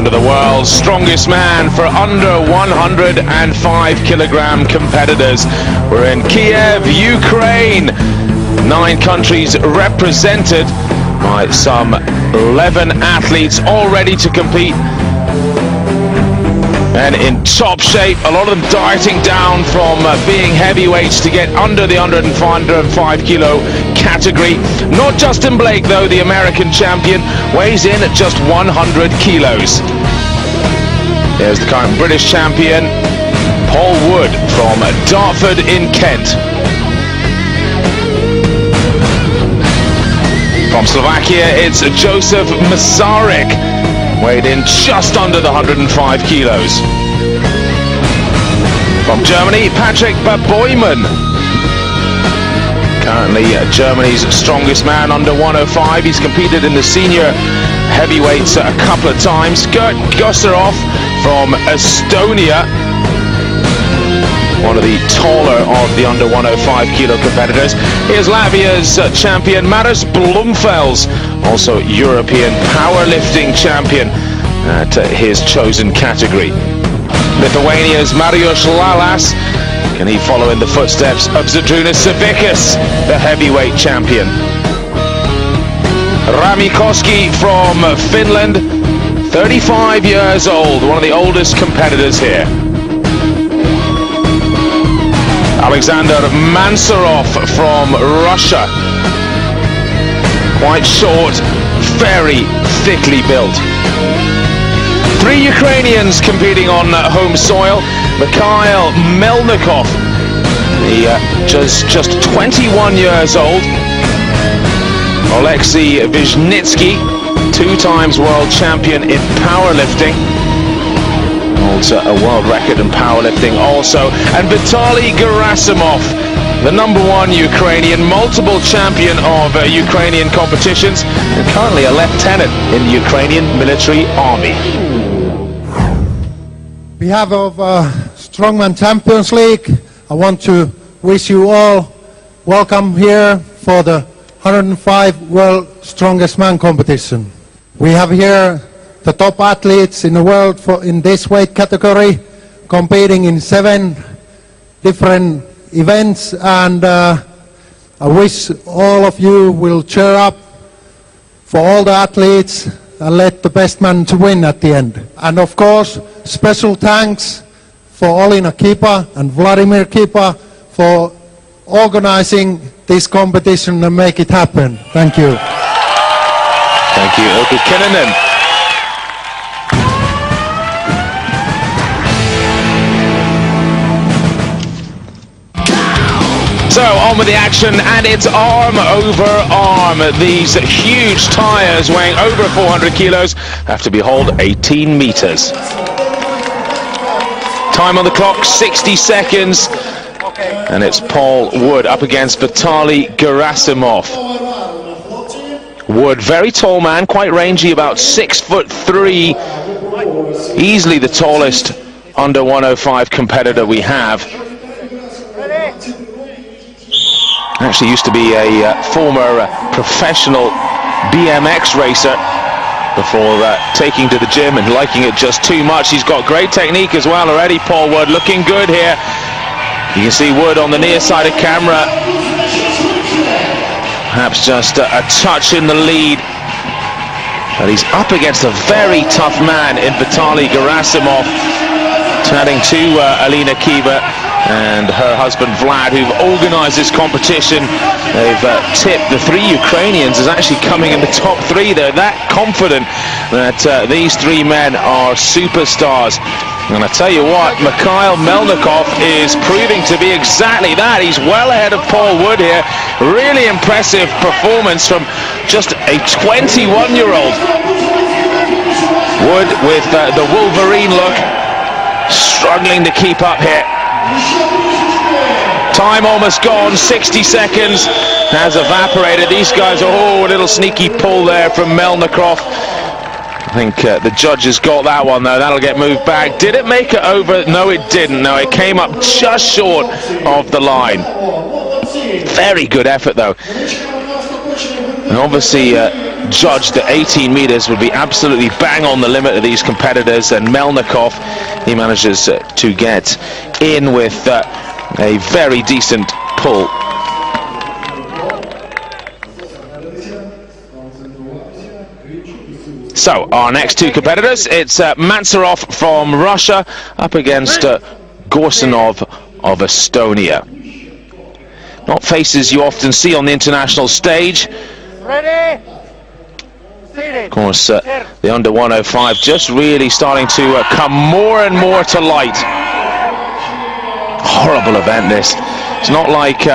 Round of the world's strongest man for under 105 kilogram competitors. We're in Kiev, Ukraine. 9 countries represented by some 11 athletes all ready to compete and in top shape. A lot of them dieting down from being heavyweights to get under the 105 kilo category. Not Justin Blake though, the American champion, weighs in at just 100 kilos. There's the current British champion, Paul Wood from Dartford in Kent. From Slovakia, it's Joseph Masaryk, weighed in just under the 105 kilos. From Germany, Patrick BABOUMIAN, currently Germany's strongest man under 105. He's competed in the senior heavyweights a couple of times. Gert Gusarov from Estonia, one of the taller of the under 105 kilo competitors. Here's Latvia's champion Maris Blumfels, also European powerlifting champion at his chosen category. Lithuania's Mariusz Lalas, can he follow in the footsteps of Zydrunas Savickas, the heavyweight champion? Rami Koski from Finland, 35 years old, one of the oldest competitors here. Alexander Mansarov from Russia, quite short, very thickly built. 3 Ukrainians competing on home soil. Mikhail Melnikov, just 21 years old. Oleksiy Vizhnitsky, 2 times world champion in powerlifting. Holds a world record in powerlifting also. And Vitaly Gerasimov, the #1 Ukrainian, multiple champion of Ukrainian competitions, and currently a lieutenant in the Ukrainian military army. On behalf of Strongman Champions League, I want to wish you all welcome here for the 105 World Strongest Man competition. We have here the top athletes in the world in this weight category, competing in 7 different events, and I wish all of you will cheer up for all the athletes and let the best man to win at the end. And of course, special thanks for Olina Kipa and Vladimir Kipa for organizing this competition and make it happen. Thank you. Thank you, Ilkka Kinnunen. So on with the action, and it's arm over arm. These huge tires weighing over 400 kilos have to be hauled 18 meters. Time on the clock, 60 seconds. And it's Paul Wood up against Vitaly Gerasimov. Wood, very tall man, quite rangy, about 6'3", easily the tallest under 105 competitor we have. Actually used to be a former professional BMX racer before taking to the gym and liking it just too much. He's got great technique as well already, Paul Wood, looking good here. You can see Wood on the near side of camera, perhaps just a touch in the lead. But he's up against a very tough man in Vitaly Gerasimov, chatting to Alina Kiva and her husband Vlad, who've organised this competition. They've tipped the 3 Ukrainians as actually coming in the top 3. They're that confident that these 3 men are superstars. And I tell you what, Mikhail Melnikov is proving to be exactly that. He's well ahead of Paul Wood here. Really impressive performance from just a 21-year-old. Wood with the Wolverine look, struggling to keep up here. Time almost gone, 60 seconds has evaporated. These guys are, a little sneaky pull there from Melnikov. I think the judges got that one though. That'll get moved back. Did it make it over? No, it didn't. No, it came up just short of the line. Very good effort though. And obviously judged at 18 meters would be absolutely bang on the limit of these competitors, and Melnikov, he manages to get in with a very decent pull. So our next two competitors, it's Mantsarov from Russia up against Gorsanov of Estonia. Not faces you often see on the international stage. Ready? Of course, the under 105 just really starting to come more and more to light. Horrible event this. It's not like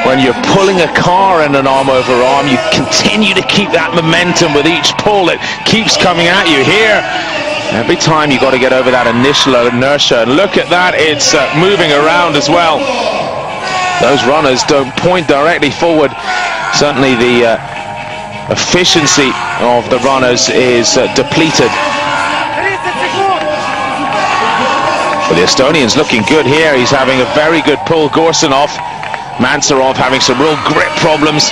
when you're pulling a car in an arm over arm, you continue to keep that momentum with each pull. It keeps coming at you. Here, every time you've got to get over that initial inertia, and look at that, it's moving around as well. Those runners don't point directly forward. Certainly the efficiency of the runners is depleted. But the Estonian's looking good here. He's having a very good pull. Gorsanov, Mantsarov having some real grip problems.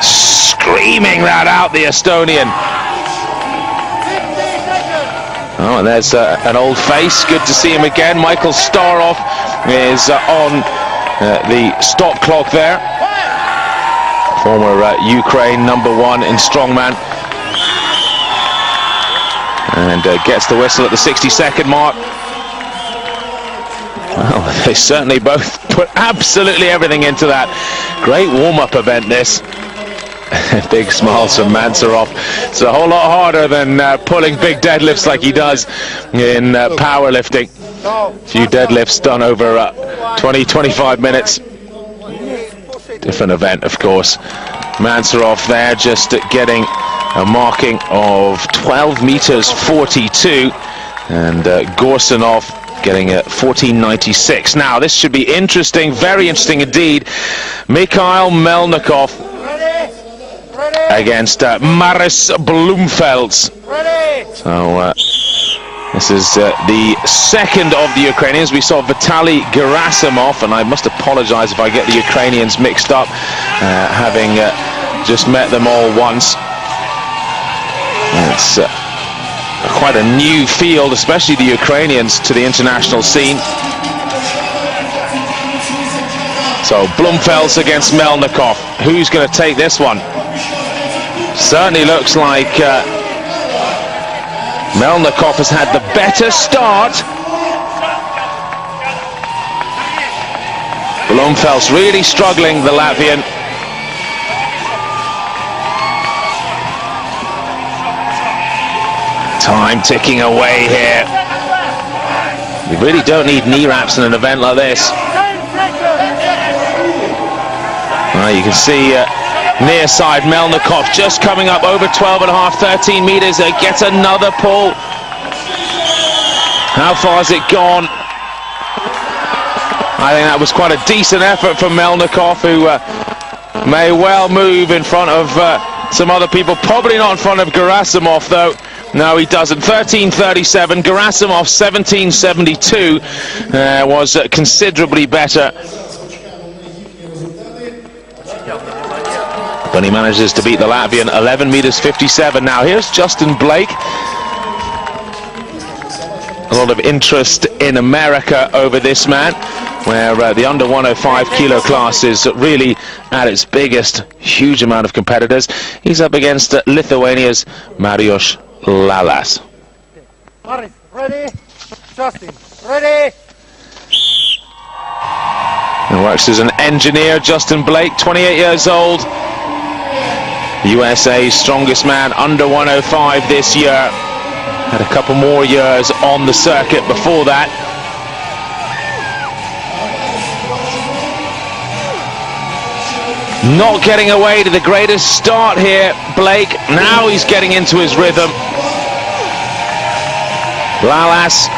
Screaming that out, the Estonian. Oh, and there's an old face. Good to see him again. Michael Starov is on the stop clock there. Former Ukraine #1 in strongman. And gets the whistle at the 60-second mark. Well, they certainly both put absolutely everything into that. Great warm-up event, this. Big smiles from Mantsarov. It's a whole lot harder than pulling big deadlifts like he does in powerlifting. A few deadlifts done over 20-25 minutes. Different event, of course. Mantsarov there just getting a marking of 12 meters 42, and Gorsanov getting a 14.96. Now this should be interesting, very interesting indeed. Mikhail Melnikov against Maris Blumfelds. So this is the second of the Ukrainians. We saw Vitaly Gerasimov, and I must apologize if I get the Ukrainians mixed up, having just met them all once. It's quite a new field, especially the Ukrainians, to the international scene. So Blumfelds against Melnikov. Who's going to take this one? Certainly looks like Melnikov has had the better start. Blumfelds really struggling, the Latvian. Time ticking away here. We really don't need knee wraps in an event like this. Well, you can see near side Melnikov just coming up over 12.5, 13 meters. Gets another pull. How far has it gone? I think that was quite a decent effort from Melnikov, who may well move in front of some other people. Probably not in front of Gerasimov, though. No, he doesn't. 13.37. Gerasimov 17.72 was considerably better. But he manages to beat the Latvian 11 meters 57. Now here's Justin Blake. A lot of interest in America over this man, where the under 105 kilo class is really at its biggest. Huge amount of competitors. He's up against Lithuania's Mariusz Lalas. Ready? Justin, ready? And works as an engineer, Justin Blake, 28 years old. USA's strongest man, under 105 this year. Had a couple more years on the circuit before that. Not getting away to the greatest start here, Blake. Now he's getting into his rhythm. Lalas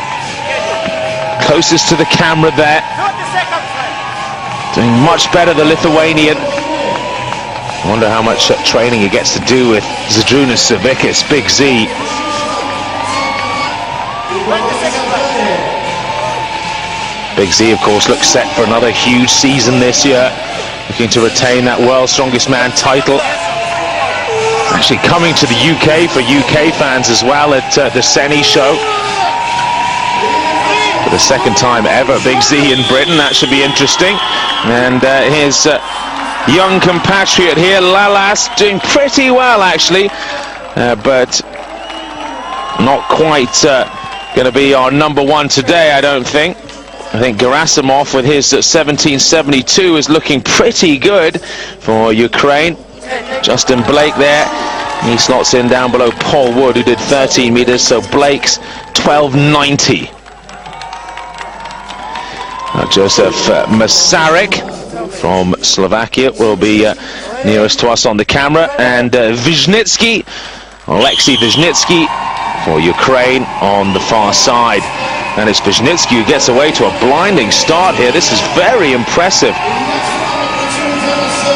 closest to the camera there. Doing much better, the Lithuanian. I wonder how much training he gets to do with Zydrunas Savickas, Big Z. Big Z, of course, looks set for another huge season this year. looking to retain that World's Strongest Man title. Actually coming to the UK for UK fans as well at the Senni show. For the second time ever, Big Z in Britain. That should be interesting. And his young compatriot here, Lalas, doing pretty well actually, but not quite going to be our number one today, I don't think. I think Gerasimov with his 1772 is looking pretty good for Ukraine. Justin Blake there, he slots in down below Paul Wood, who did 13 meters, so Blake's 1290. Joseph Masaryk from Slovakia will be nearest to us on the camera, and Wisniewski, Alexei Wisniewski for Ukraine on the far side. And it's Wisniewski who gets away to a blinding start here. This is very impressive.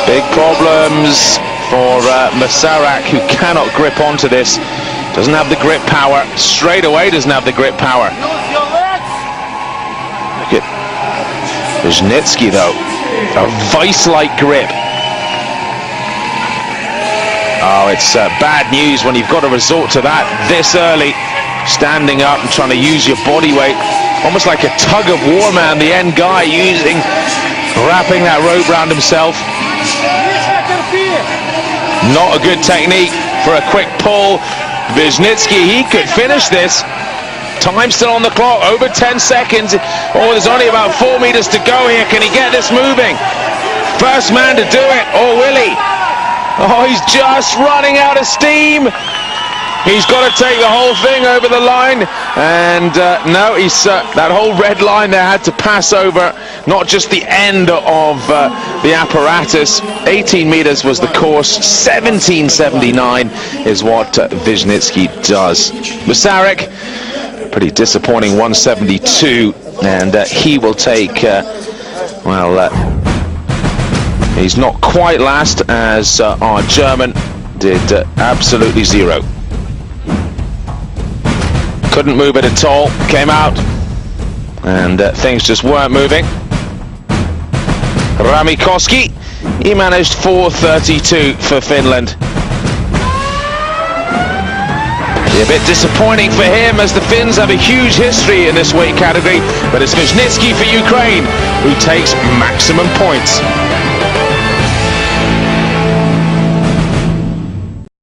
Big problems for Masaryk, who cannot grip onto this. Doesn't have the grip power. Straight away doesn't have the grip power. Look at Wisniewski though. A vice-like grip. Oh, it's bad news when you've got to resort to that this early. Standing up and trying to use your body weight. Almost like a tug of war, man. The end guy wrapping that rope around himself. Not a good technique for a quick pull. Wisniewski, he could finish this. Time still on the clock, over 10 seconds. Oh, there's only about 4 meters to go here. Can he get this moving? First man to do it, or will he? Oh, he's just running out of steam. He's got to take the whole thing over the line, and no, he's that whole red line there had to pass over, not just the end of the apparatus. 18 meters was the course, 1779 is what Wisniewski does. Masaryk, pretty disappointing 172, and he will take, he's not quite last, as our German did absolutely zero. Couldn't move it at all, came out, and things just weren't moving. Rami Koski, he managed 4:32 for Finland. Be a bit disappointing for him, as the Finns have a huge history in this weight category, but it's Wisniewski for Ukraine who takes maximum points.